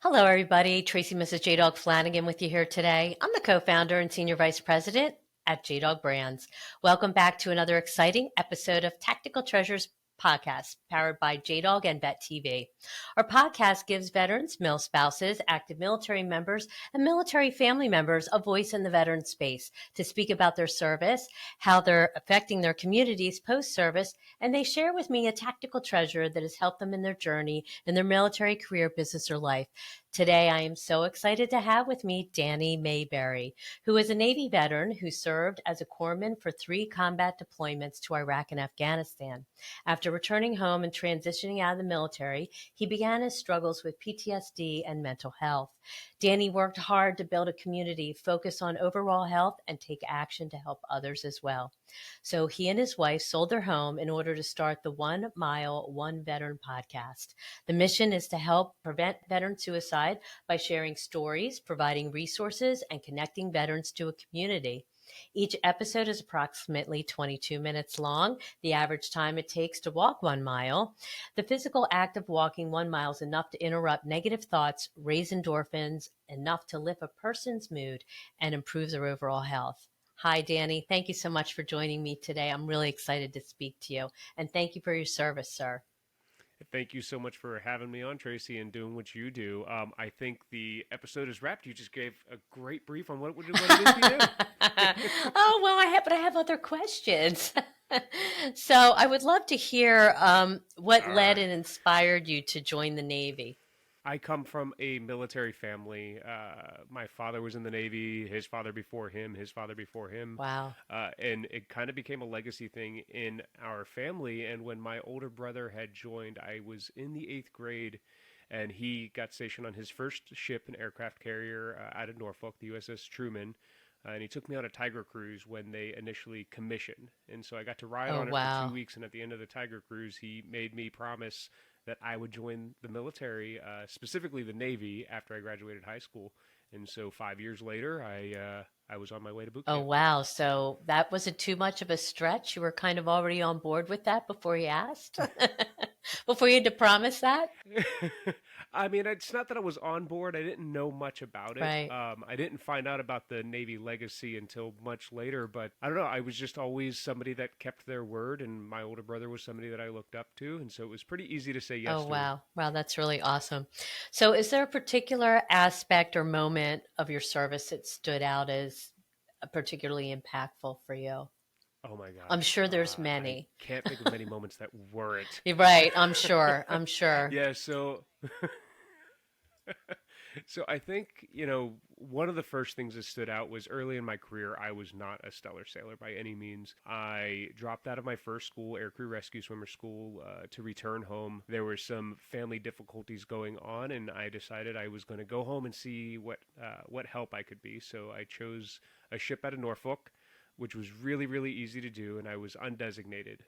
Hello, everybody. Tracy Mrs. JDog Flanagan with you here today. I'm the co-founder and senior vice president at JDog Brands. Welcome back to another exciting episode of Tactical Treasures podcast powered by JDog and Vet TV. Our podcast gives veterans, mil spouses, active military members, and military family members a voice in the veteran space to speak about their service, how they're affecting their communities post-service, and they share with me a tactical treasure that has helped them in their journey in their military career, business, or life. Today, I am so excited to have with me Danny Mayberry, who is a Navy veteran who served as a corpsman for 3 combat deployments to Iraq and Afghanistan. After returning home and transitioning out of the military, he began his struggles with PTSD and mental health. Danny worked hard to build a community, focus on overall health, and take action to help others as well. So he and his wife sold their home in order to start the 1 Mile, One Veteran podcast. The mission is to help prevent veteran suicide by sharing stories, providing resources, and connecting veterans to a community. Each episode is approximately 22 minutes long, the average time it takes to walk 1 mile. The physical act of walking 1 mile is enough to interrupt negative thoughts, raise endorphins, enough to lift a person's mood, and improve their overall health. Hi, Danny. Thank you so much for joining me today. I'm really excited to speak to you. And thank you for your service, sir. Thank you so much for having me on, Tracy, and doing what you do. I think the episode is wrapped. You just gave a great brief on what it is you do. Oh, well, but I have other questions. So I would love to hear what All led right. and inspired you to join the Navy. I come from a military family. My father was in the Navy, his father before him, his father before him. Wow. And it kind of became a legacy thing in our family. And when my older brother had joined, I was in the 8th grade, and he got stationed on his first ship, an aircraft carrier out of Norfolk, the USS Truman. And he took me on a Tiger cruise when they initially commissioned. And so I got to ride Oh, on it for two wow. weeks. And at the end of the Tiger cruise, he made me promise that I would join the military, specifically the Navy, after I graduated high school. And so 5 years later, I was on my way to boot Oh, camp. wow. So that wasn't too much of a stretch. You were kind of already on board with that before he asked, before you had to promise that. I mean, it's not that I was on board. I didn't know much about it. Right. I didn't find out about the Navy legacy until much later, but I don't know. I was just always somebody that kept their word, and my older brother was somebody that I looked up to, and so it was pretty easy to say Oh, yes to him. wow. Wow, that's really awesome. So, is there a particular aspect or moment of your service that stood out as particularly impactful for you? Oh my I'm gosh. sure there's I many. can't think of many moments that weren't. You're right. I'm sure. I'm sure. Yeah, so I think, one of the first things that stood out was early in my career, I was not a stellar sailor by any means. I dropped out of my first school, Aircrew Rescue Swimmer School, to return home. There were some family difficulties going on, and I decided I was going to go home and see what help I could be. So I chose a ship out of Norfolk, which was really, really easy to do, and I was undesignated,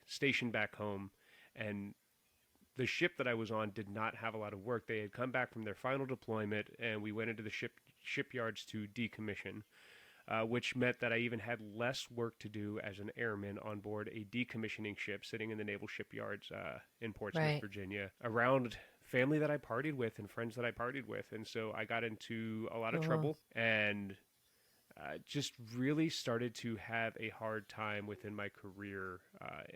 stationed back home. And the ship that I was on did not have a lot of work. They had come back from their final deployment, and we went into the shipyards to decommission, which meant that I even had less work to do as an airman on board a decommissioning ship sitting in the naval shipyards in Portsmouth, Right. Virginia, around family that I partied with and friends that I partied with. And so I got into a lot of Oh, trouble and just really started to have a hard time within my career.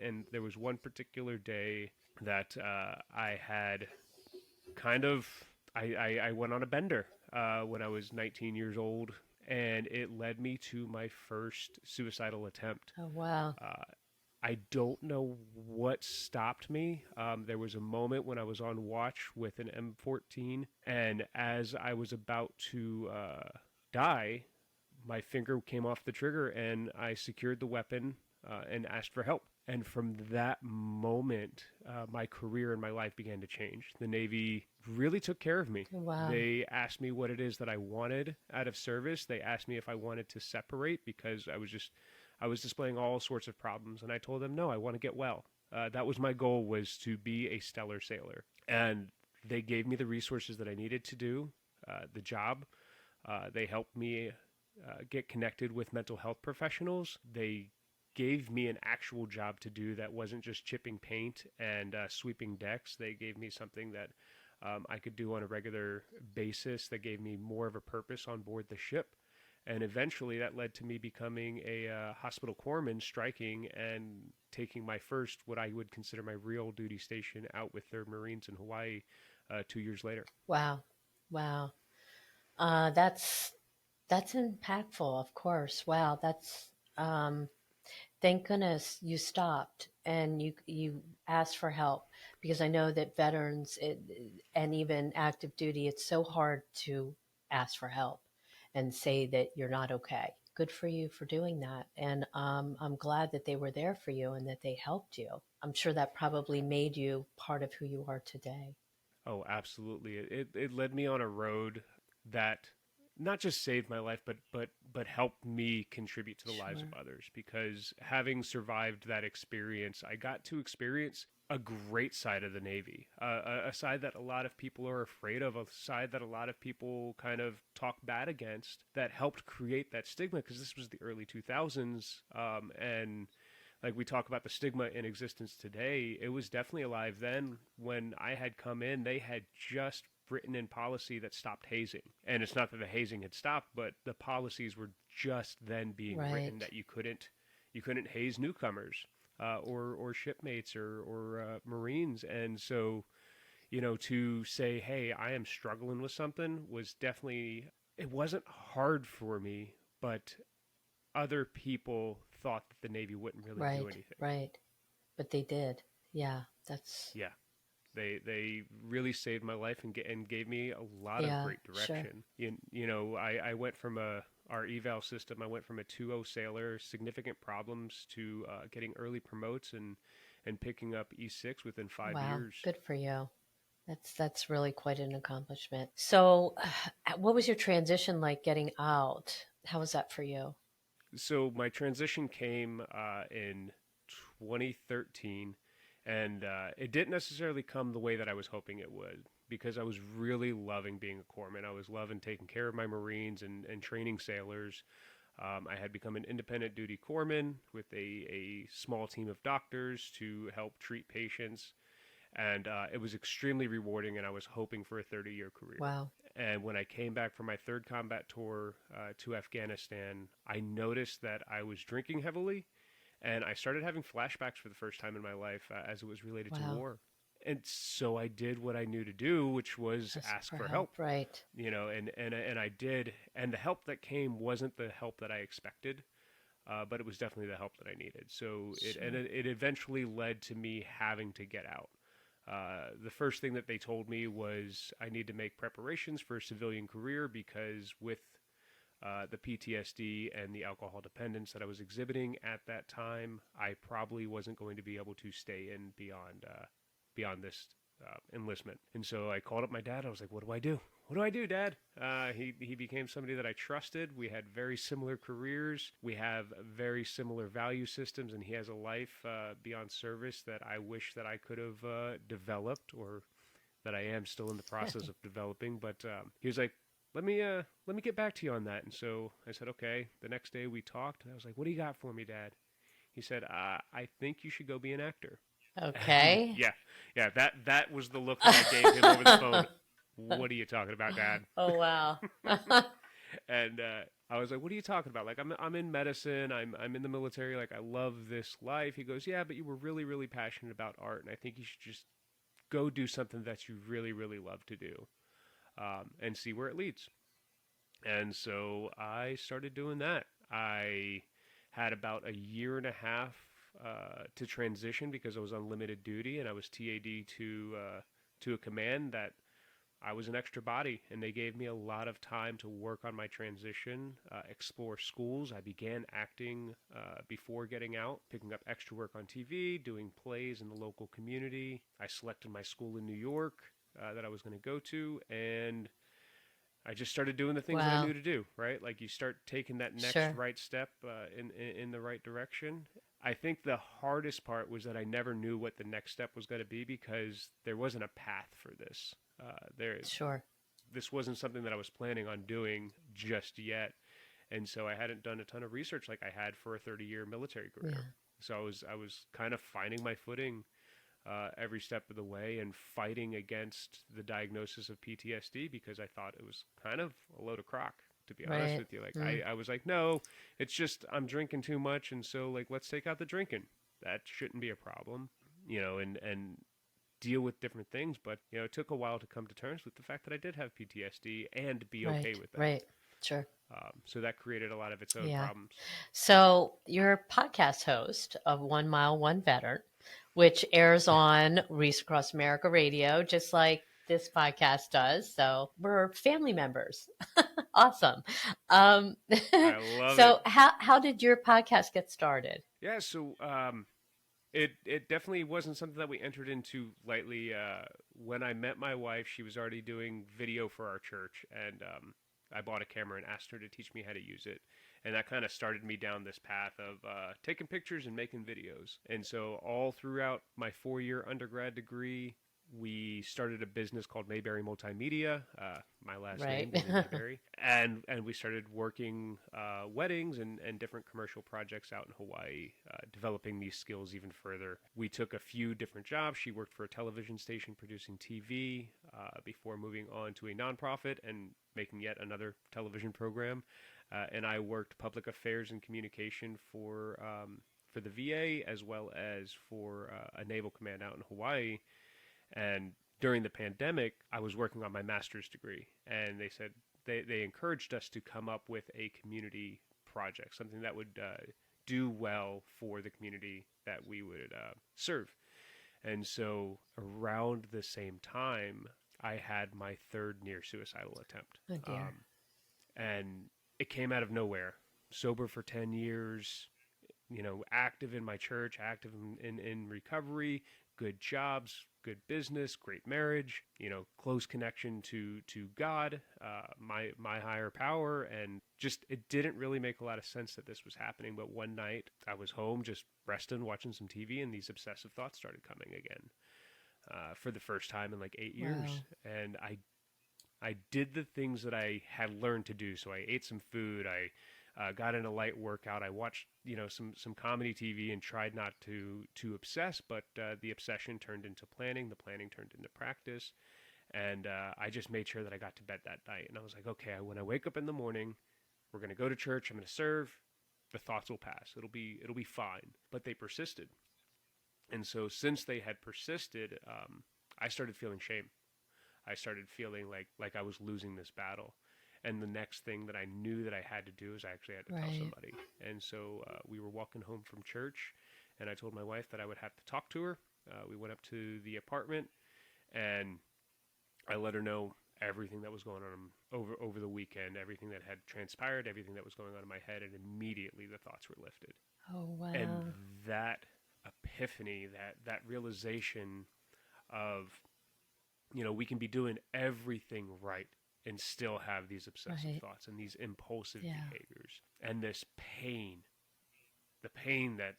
And there was one particular day that I had kind of I went on a bender when I was 19 years old, and it led me to my first suicidal attempt. oh, wow. Uh, I don't know what stopped me. There was a moment when I was on watch with an M14, and as I was about to die, my finger came off the trigger, and I secured the weapon and asked for help. And from that moment, my career and my life began to change. The Navy really took care of me. Wow. They asked me what it is that I wanted out of service. They asked me if I wanted to separate because I was displaying all sorts of problems, and I told them no, I want to get well. That was my goal, was to be a stellar sailor, and they gave me the resources that I needed to do the job. They helped me get connected with mental health professionals. They gave me an actual job to do that wasn't just chipping paint and sweeping decks. They gave me something that I could do on a regular basis that gave me more of a purpose on board the ship. And eventually that led to me becoming a hospital corpsman, striking and taking my first, what I would consider my real duty station, out with 3rd Marines in Hawaii 2 years later. Wow. Wow. That's impactful, of course. Wow. Um, thank goodness you stopped and you asked for help, because I know that veterans and even active duty, it's so hard to ask for help and say that you're not okay. Good for you for doing that. And I'm glad that they were there for you and that they helped you. I'm sure that probably made you part of who you are today. Oh, absolutely. It led me on a road that not just saved my life, but helped me contribute to the lives of Sure. others. Because having survived that experience, I got to experience a great side of the Navy, a side that a lot of people are afraid of, a side that a lot of people kind of talk bad against, that helped create that stigma. Because this was the early 2000s, and like we talk about the stigma in existence today, it was definitely alive then. When I had come in, they had just written in policy that stopped hazing. And it's not that the hazing had stopped, but the policies were just then being written Right. that you couldn't haze newcomers, or shipmates, or Marines. And so, to say, hey, I am struggling with something, was definitely, it wasn't hard for me, but other people thought that the Navy wouldn't really do Right. anything. Right. But they did. Yeah. That's, Yeah, they really saved my life and gave me a lot of yeah, great sure. direction. I went from our eval system. I went from a 2-0 sailor, significant problems, to getting early promotes and picking up E6 within five Wow. years. Good for you. That's really quite an accomplishment. So, what was your transition like getting out? How was that for you? So my transition came in 2013, and it didn't necessarily come the way that I was hoping it would, because I was really loving being a corpsman. I was loving taking care of my Marines and training sailors. I had become an independent duty corpsman with a small team of doctors to help treat patients, and it was extremely rewarding, and I was hoping for a 30-year career. Wow. And when I came back from my 3rd combat tour to Afghanistan, I noticed that I was drinking heavily, and I started having flashbacks for the first time in my life, as it was related to Wow. war. And so I did what I knew to do, which was Ask ask for for help. help. Right. And I did, and the help that came wasn't the help that I expected, but it was definitely the help that I needed. So Sure. it eventually led to me having to get out. The first thing that they told me was I need to make preparations for a civilian career, because with the PTSD and the alcohol dependence that I was exhibiting at that time, I probably wasn't going to be able to stay in beyond this enlistment. And so I called up my dad. I was like, "What do I do? What do I do, Dad?" He became somebody that I trusted. We had very similar careers. We have very similar value systems, and he has a life beyond service that I wish that I could have developed, or that I am still in the process of developing. But he was like, let me get back to you on that. And so I said, okay. The next day we talked, and I was like, what do you got for me, Dad? He said, I think you should go be an actor. And Okay. that was the look that I gave him over the phone. What are you talking about, Dad? Oh, wow. And I was like, "What are you talking about? Like, I'm in medicine. I'm in the military. Like, I love this life." He goes, "Yeah, but you were really really passionate about art, and I think you should just go do something that you really really love to do, and see where it leads." And so I started doing that. I had about a year and a half to transition, because I was on limited duty and I was TAD to a command that I was an extra body, and they gave me a lot of time to work on my transition, explore schools. I began acting before getting out, picking up extra work on TV, doing plays in the local community. I selected my school in New York that I was going to go to, and I just started doing the things that I Wow. knew to do, right? Like, you start taking that next Sure. right step in the right direction. I think the hardest part was that I never knew what the next step was going to be, because there wasn't a path for this. Sure. This wasn't something that I was planning on doing just yet, and so I hadn't done a ton of research like I had for a 30-year military career. Yeah. So I was kind of finding my footing every step of the way and fighting against the diagnosis of PTSD because I thought it was kind of a load of crock, to be honest Right. with you. Like, I was like, no, it's just I'm drinking too much. And so, like, let's take out the drinking. That shouldn't be a problem, and deal with different things. But, it took a while to come to terms with the fact that I did have PTSD and be okay Right. with that. Right. Sure. So that created a lot of its own Yeah. problems. So you're a podcast host of 1 Mile, One Veteran, which airs on Reese Across America Radio, just like this podcast does. So we're family members. Awesome. Um, I love it. so how did your podcast get started? Yeah, so it definitely wasn't something that we entered into lightly. When I met my wife, she was already doing video for our church, and I bought a camera and asked her to teach me how to use it. And that kind of started me down this path of taking pictures and making videos. And so all throughout my 4-year undergrad degree, we started a business called Mayberry Multimedia, my last name Right. being Mayberry, and we started working weddings and different commercial projects out in Hawaii, developing these skills even further. We took a few different jobs. She worked for a television station producing TV before moving on to a nonprofit and making yet another television program. And I worked public affairs and communication for the VA as well as for a naval command out in Hawaii. And during the pandemic, I was working on my master's degree, and they said they encouraged us to come up with a community project, something that would do well for the community that we would serve. And so around the same time, I had my third near suicidal attempt. Oh dear. And it came out of nowhere. Sober for 10 years, active in my church, active in recovery, good jobs, good business, great marriage, close connection to God, my higher power, and just it didn't really make a lot of sense that this was happening. But one night I was home just resting, watching some TV, and these obsessive thoughts started coming again for the first time in like 8 years, Wow. and I did the things that I had learned to do. So I ate some food. I got in a light workout. I watched, some comedy TV and tried not to obsess, but the obsession turned into planning. The planning turned into practice, and I just made sure that I got to bed that night. And I was like, okay, when I wake up in the morning, we're gonna go to church. I'm gonna serve. The thoughts will pass. It'll be fine. But they persisted, and so since they had persisted, I started feeling shame. I started feeling like I was losing this battle. And the next thing that I knew that I had to do is I actually had to tell Right. somebody. And so we were walking home from church, and I told my wife that I would have to talk to her. We went up to the apartment, and I let her know everything that was going on over the weekend, everything that had transpired, everything that was going on in my head, and immediately the thoughts were lifted. Oh And wow. that epiphany, that realization of we can be doing everything right and still have these obsessive Right. thoughts and these impulsive Yeah. behaviors and this pain, the pain that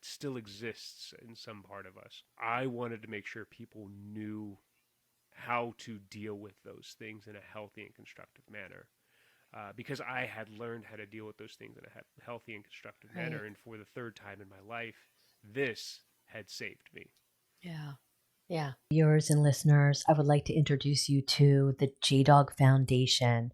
still exists in some part of us. I wanted to make sure people knew how to deal with those things in a healthy and constructive manner. Because I had learned how to deal with those things in a healthy and constructive Right. manner. And for the third time in my life, this had saved me. Yeah. Yeah. Viewers and listeners, I would like to introduce you to the JDog Foundation,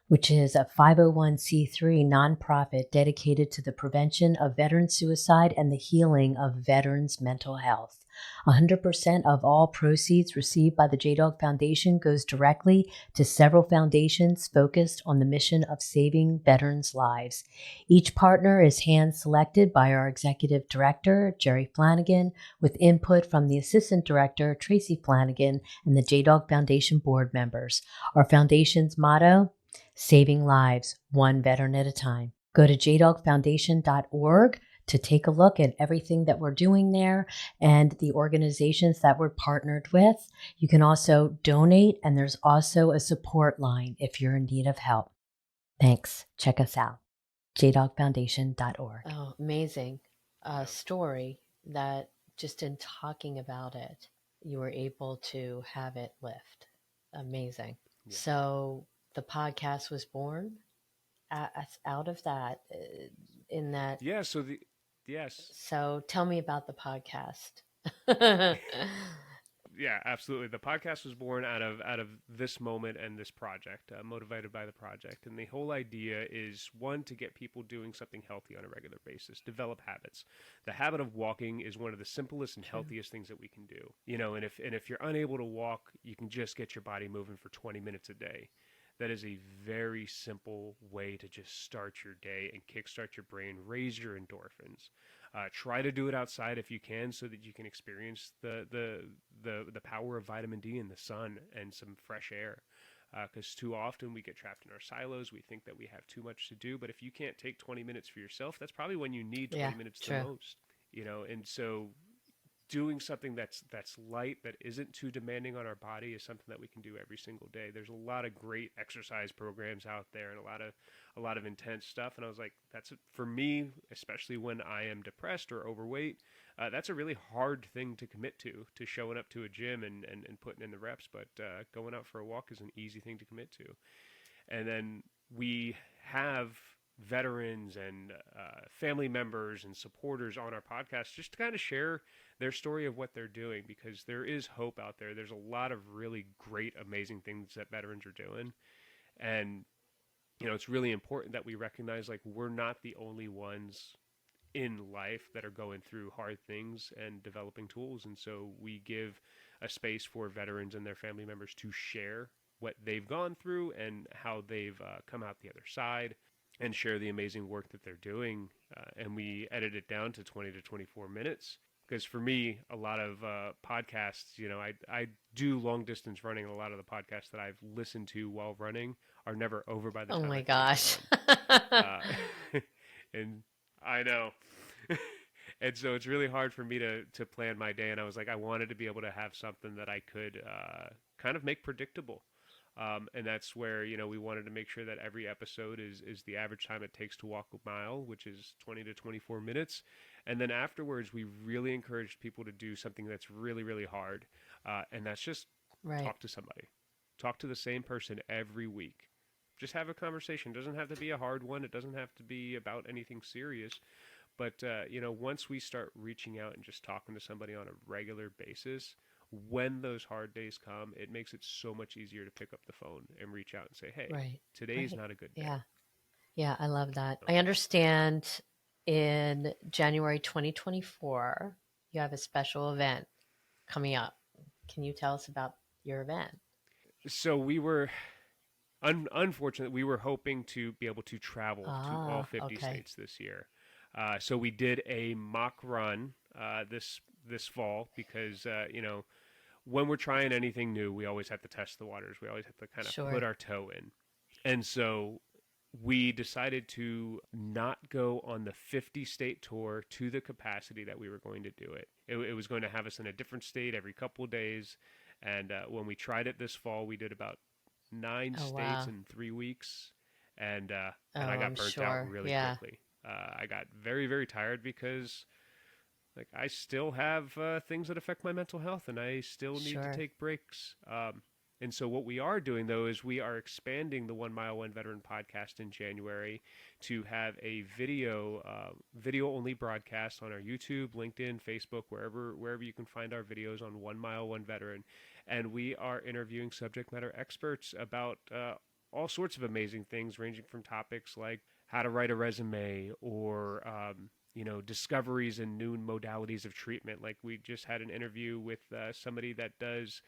which is a 501c3 nonprofit dedicated to the prevention of veteran suicide and the healing of veterans' mental health. 100% of all proceeds received by the JDog Foundation goes directly to several foundations focused on the mission of saving veterans' lives. Each partner is hand-selected by our executive director, Jerry Flanagan, with input from the assistant director, Tracy Flanagan, and the JDog Foundation board members. Our foundation's motto: saving lives, one veteran at a time. Go to jdogfoundation.org to take a look at everything that we're doing there and the organizations that we're partnered with. You can also donate, and there's also a support line if you're in need of help. Thanks. Check us out. jdogfoundation.org. Oh, amazing story that just in talking about it, you were able to have it lift. Amazing. Yeah. So the podcast was born out of that, in that. Yeah. Yes. So tell me about the podcast. Yeah, absolutely. The podcast was born out of this moment and this project, motivated by the project. And the whole idea is one to get people doing something healthy on a regular basis, develop habits. The habit of walking is one of the simplest and True. healthiest things that we can do. And if you're unable to walk, you can just get your body moving for 20 minutes a day. That is a very simple way to just start your day and kickstart your brain, raise your endorphins. Try to do it outside if you can, so that you can experience the power of vitamin D in the sun and some fresh air. Because too often we get trapped in our silos. We think that we have too much to do, but if you can't take 20 minutes for yourself, that's probably when you need Yeah, 20 minutes the true. most. And so doing something that's light, that isn't too demanding on our body, is something that we can do every single day. There's a lot of great exercise programs out there, and a lot of intense stuff. And I was like, that's for me, especially when I am depressed or overweight. That's a really hard thing to commit to showing up to a gym and putting in the reps. But going out for a walk is an easy thing to commit to. And then we have veterans and family members and supporters on our podcast, just to kind of share their story of what they're doing, because there is hope out there. There's a lot of really great, amazing things that veterans are doing. And it's really important that we recognize, like, we're not the only ones in life that are going through hard things and developing tools. And so we give a space for veterans and their family members to share what they've gone through and how they've come out the other side, and share the amazing work that they're doing. And we edit it down to 20 to 24 minutes. Because for me, a lot of podcasts, I do long distance running, and a lot of the podcasts that I've listened to while running are never over by the Oh time my I finish the gosh. run. And I know. And so it's really hard for me to plan my day. And I was like, I wanted to be able to have something that I could kind of make predictable. And that's where, we wanted to make sure that every episode is the average time it takes to walk a mile, which is 20 to 24 minutes. And then afterwards, we really encouraged people to do something that's really, really hard. And that's just Right. talk to somebody. Talk to the same person every week. Just have a conversation. It doesn't have to be a hard one. It doesn't have to be about anything serious. But once we start reaching out and just talking to somebody on a regular basis, when those hard days come, it makes it so much easier to pick up the phone and reach out and say, "Hey, Right. today's Right. not a good day." Yeah. Yeah, I love that. So, I understand in January 2024, you have a special event coming up. Can you tell us about your event? so we were unfortunately, we were hoping to be able to travel to all Ah, 50 okay. states this year. So we did a mock run this fall, because when we're trying anything new, we always have to test the waters. We always have to kind of put Sure. our toe in. And so we decided to not go on the 50 state tour to the capacity that we were going to do it. It was going to have us in a different state every couple of days. And when we tried it this fall, we did about 9 Oh, states wow. in 3 weeks. And Oh, I I'm got burnt out sure. really Yeah, quickly. I got very, very tired, because like I still have things that affect my mental health, and I still need to sure. take breaks. And so what we are doing, though, is we are expanding the 1 Mile One Veteran podcast in January to have a video only broadcast on our YouTube, LinkedIn, Facebook, wherever you can find our videos on 1 Mile One Veteran. And we are interviewing subject matter experts about all sorts of amazing things, ranging from topics like how to write a resume, or discoveries and new modalities of treatment. Like, we just had an interview with somebody that does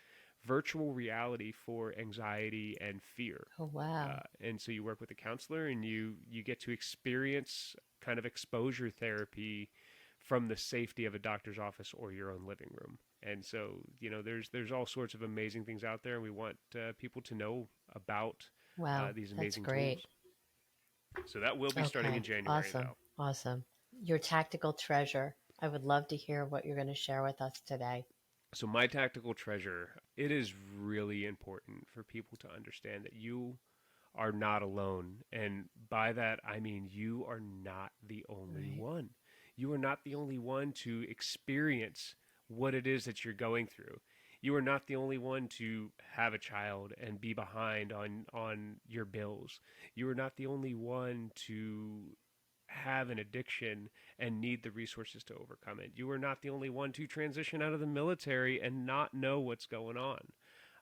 virtual reality for anxiety and fear. Oh, wow. And so you work with a counselor, and you get to experience kind of exposure therapy from the safety of a doctor's office or your own living room. And so, there's all sorts of amazing things out there, and we want people to know about Wow. these That's amazing great. tools. So that will be starting in Okay. January, Awesome. though. Awesome. Your tactical treasure. I would love to hear what you're going to share with us today. So my tactical treasure, it is really important for people to understand that you are not alone. And by that, I mean you are not the only Right. one. You are not the only one to experience what it is that you're going through. You are not the only one to have a child and be behind on your bills. You are not the only one to have an addiction and need the resources to overcome it. You are not the only one to transition out of the military and not know what's going on.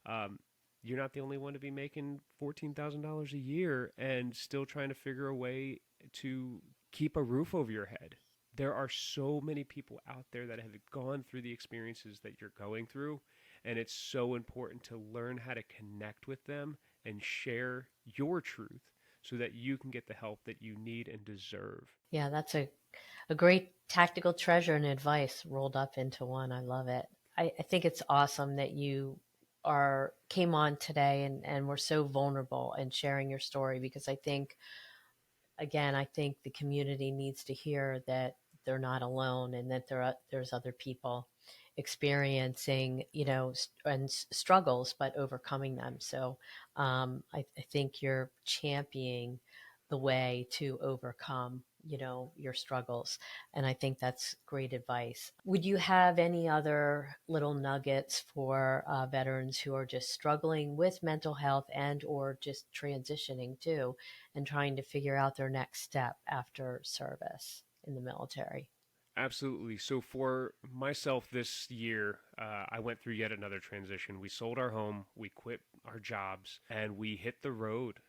Um, you're not the only one to be making $14,000 a year and still trying to figure a way to keep a roof over your head. There are so many people out there that have gone through the experiences that you're going through, and it's so important to learn how to connect with them and share your truth so that you can get the help that you need and deserve. Yeah, that's a great tactical treasure and advice rolled up into one. I love it. I think it's awesome that you are came on today and were so vulnerable and sharing your story, because I think, again, I think the community needs to hear that they're not alone, and that there's other people experiencing, and struggles, but overcoming them. So I think you're championing the way to overcome, your struggles. And I think that's great advice. Would you have any other little nuggets for veterans who are just struggling with mental health and or just transitioning too, and trying to figure out their next step after service in the military? Absolutely. So for myself this year, I went through yet another transition. We sold our home, we quit our jobs, and we hit the road.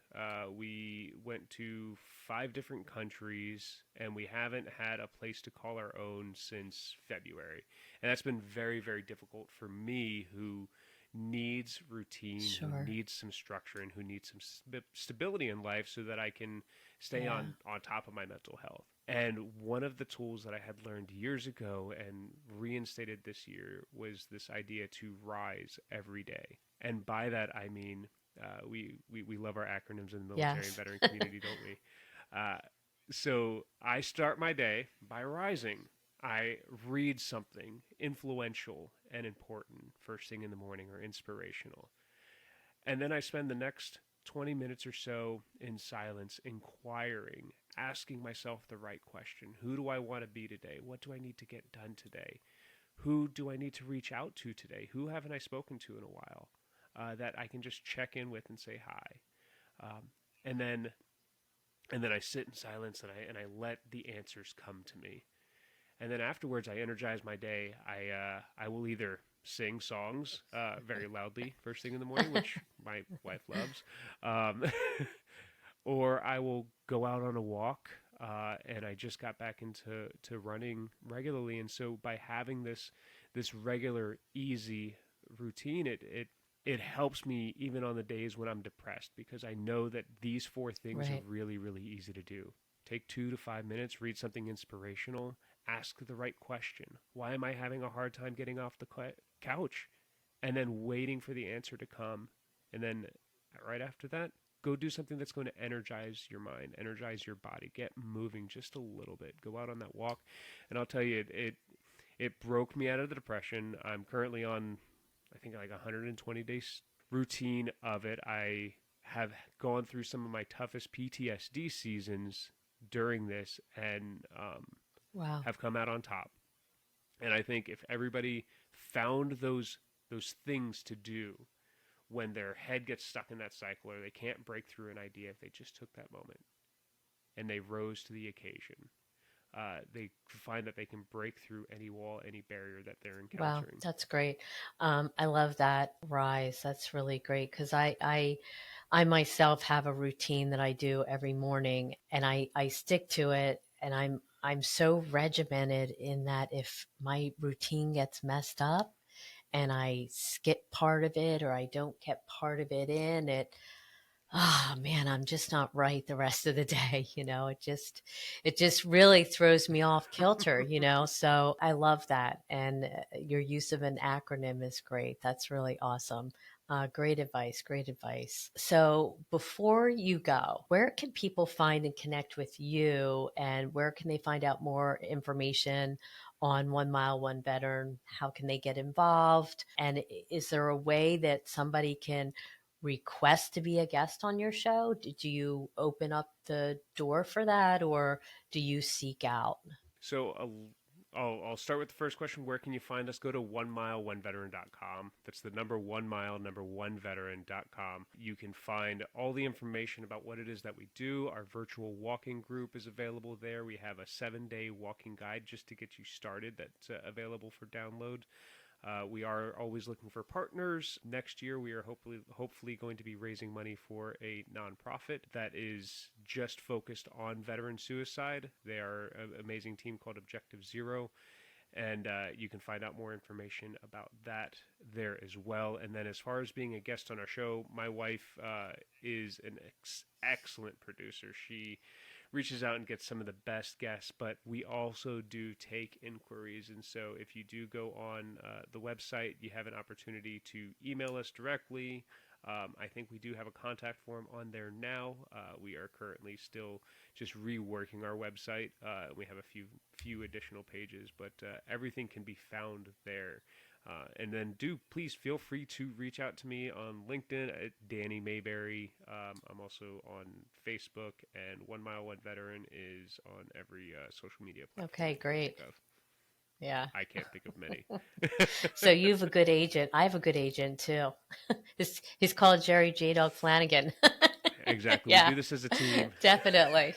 We went to 5 different countries, and we haven't had a place to call our own since February. And that's been very, very difficult for me, who needs routine, who Sure. needs some structure, and who needs some stability in life so that I can stay Yeah. on top of my mental health. And one of the tools that I had learned years ago and reinstated this year was this idea to rise every day. And by that, I mean, we love our acronyms in the military and Yes. veteran community, don't we? Uh, so I start my day by rising. I read something influential and important first thing in the morning or inspirational. And then I spend the next 20 minutes or so in silence, inquiring, asking myself the right question. Who do I want to be today? What do I need to get done today? Who do I need to reach out to today? Who haven't I spoken to in a while that I can just check in with and say hi? Um, and then and then I sit in silence and I let the answers come to me. And then afterwards, I energize my day. I will either sing songs very loudly first thing in the morning, which my wife loves, um, or I will go out on a walk. And I just got back into running regularly, and so by having this regular easy routine, it helps me even on the days when I'm depressed, because I know that these 4 things are Right. really, really easy to do. Take 2 to 5 minutes, read something inspirational, ask the right question. Why am I having a hard time getting off the couch? And then waiting for the answer to come. And then right after that, go do something that's going to energize your mind, energize your body, get moving just a little bit. Go out on that walk. And I'll tell you, it broke me out of the depression. I'm currently on, I think, like 120 days routine of it. I have gone through some of my toughest PTSD seasons during this, and Wow. have come out on top. And I think if everybody found those things to do when their head gets stuck in that cycle or they can't break through an idea, if they just took that moment and they rose to the occasion, they find that they can break through any wall, any barrier that they're Wow, encountering. that's great. I love that rise. That's really great, because I myself have a routine that I do every morning, and I stick to it, and I'm so regimented in that if my routine gets messed up and I skip part of it or I don't get part of it in, man, I'm just not right the rest of the day. It just really throws me off kilter. So I love that. And your use of an acronym is great. That's really awesome. Great advice. Great advice. So before you go, where can people find and connect with you, and where can they find out more information on 1 Mile, One Veteran? How can they get involved? And is there a way that somebody can request to be a guest on your show? Do you open up the door for that, or do you seek out? So I'll start with the first question. Where can you find us? Go to 1mile1veteran.com. That's the number 1mile1veteran.com. You can find all the information about what it is that we do. Our virtual walking group is available there. We have a 7-day walking guide just to get you started that's available for download. We are always looking for partners. Next year, we are hopefully going to be raising money for a nonprofit that is just focused on veteran suicide. They are an amazing team called Objective Zero, and you can find out more information about that there as well. And then as far as being a guest on our show, my wife is an excellent producer. She reaches out and gets some of the best guests, but we also do take inquiries. And so if you do go on the website, you have an opportunity to email us directly. I think we do have a contact form on there now. We are currently still just reworking our website. We have a few additional pages, but everything can be found there. And then please feel free to reach out to me on LinkedIn at Danny Mayberry. I'm also on Facebook, and 1 Mile 1 Veteran is on every social media platform. Okay, great. Yeah. I can't think of many. So you have a good agent. I have a good agent too. He's called JDog Flanagan. Exactly. Yeah. We do this as a team. Definitely.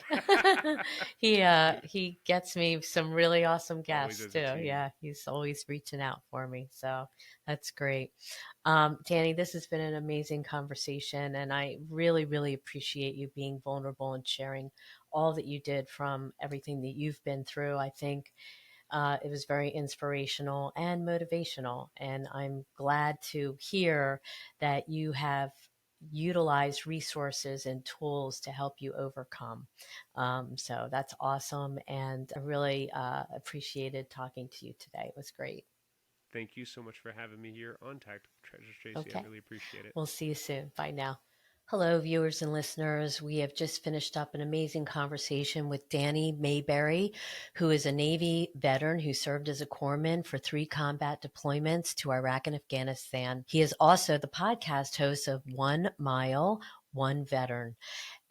He gets me some really awesome guests too. Yeah, he's always reaching out for me. So that's great. Danny, this has been an amazing conversation, and I really, really appreciate you being vulnerable and sharing all that you did from everything that you've been through. I think it was very inspirational and motivational, and I'm glad to hear that you have utilized resources and tools to help you overcome. So that's awesome, and I really appreciated talking to you today. It was great. Thank you so much for having me here on Tactical Treasures, Tracy. Okay. I really appreciate it. We'll see you soon. Bye now. Hello, viewers and listeners. We have just finished up an amazing conversation with Danny Mayberry, who is a Navy veteran who served as a corpsman for 3 combat deployments to Iraq and Afghanistan. He is also the podcast host of 1 Mile, 1 Veteran.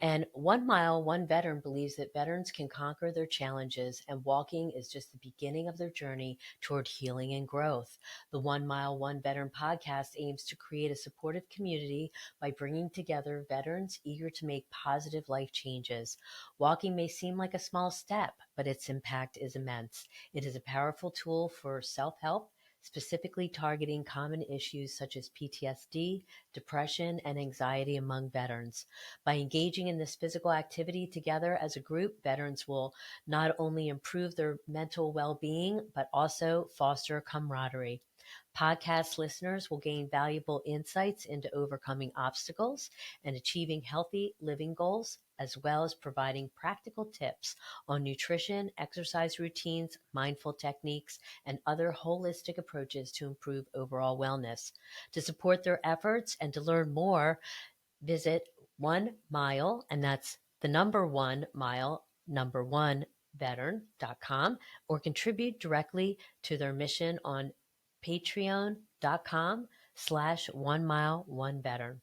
And 1 Mile, 1 Veteran believes that veterans can conquer their challenges, and walking is just the beginning of their journey toward healing and growth. The 1 Mile, 1 Veteran podcast aims to create a supportive community by bringing together veterans eager to make positive life changes. Walking may seem like a small step, but its impact is immense. It is a powerful tool for self-help, specifically targeting common issues such as PTSD, depression, and anxiety among veterans. By engaging in this physical activity together as a group, veterans will not only improve their mental well-being, but also foster camaraderie. Podcast listeners will gain valuable insights into overcoming obstacles and achieving healthy living goals, as well as providing practical tips on nutrition, exercise routines, mindful techniques, and other holistic approaches to improve overall wellness. To support their efforts and to learn more, visit 1 Mile, and that's the number 1 mile, number 1 veteran.com, or contribute directly to their mission on patreon.com/1 mile 1 veteran.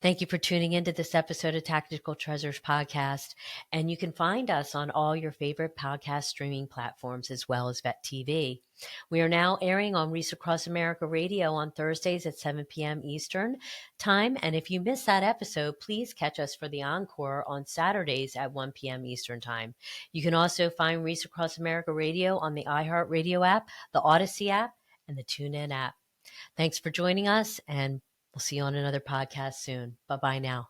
Thank you for tuning into this episode of Tactical Treasures Podcast. And you can find us on all your favorite podcast streaming platforms as well as Vet TV. We are now airing on Reese Across America Radio on Thursdays at 7 p.m. Eastern Time. And if you missed that episode, please catch us for the encore on Saturdays at 1 p.m. Eastern Time. You can also find Reese Across America Radio on the iHeartRadio app, the Odyssey app, and the TuneIn app. Thanks for joining us, and we'll see you on another podcast soon. Bye-bye now.